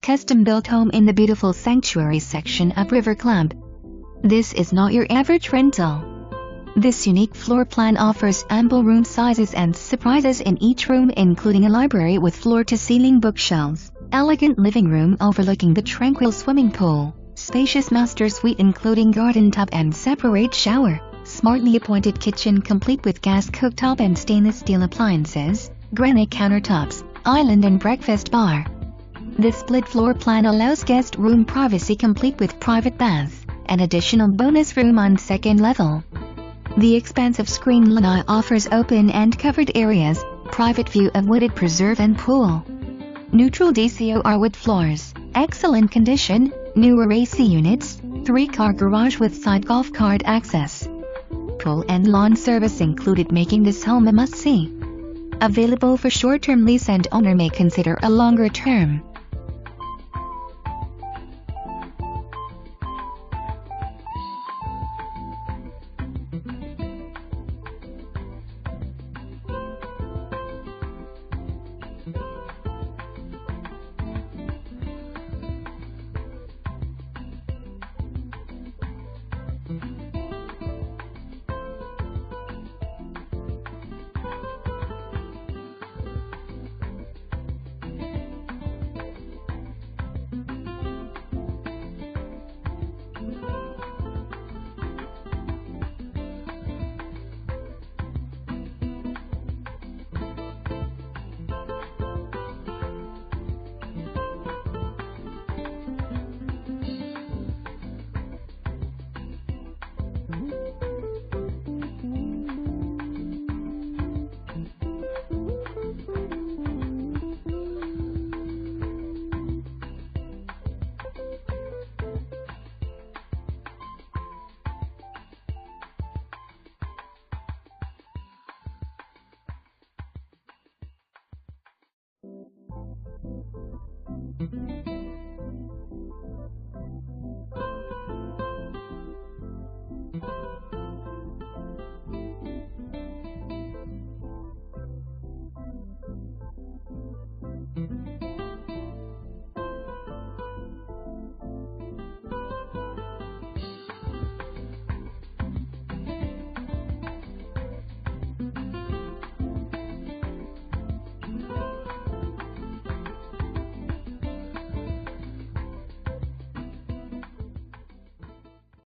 custom-built home in the beautiful sanctuary section of River Club. This is not your average rental. This unique floor plan offers ample room sizes and surprises in each room, including a library with floor-to-ceiling bookshelves, elegant living room overlooking the tranquil swimming pool, spacious master suite including garden tub and separate shower, smartly appointed kitchen complete with gas cooktop and stainless steel appliances, granite countertops, island and breakfast bar. This split floor plan allows guest room privacy complete with private bath, an additional bonus room on second level. The expansive screen lanai offers open and covered areas, private view of wooded preserve and pool. Neutral DCOR wood floors, excellent condition, newer AC units, 3-car garage with side golf cart access. Pool and lawn service included, making this home a must-see. Available for short-term lease and owner may consider a longer term.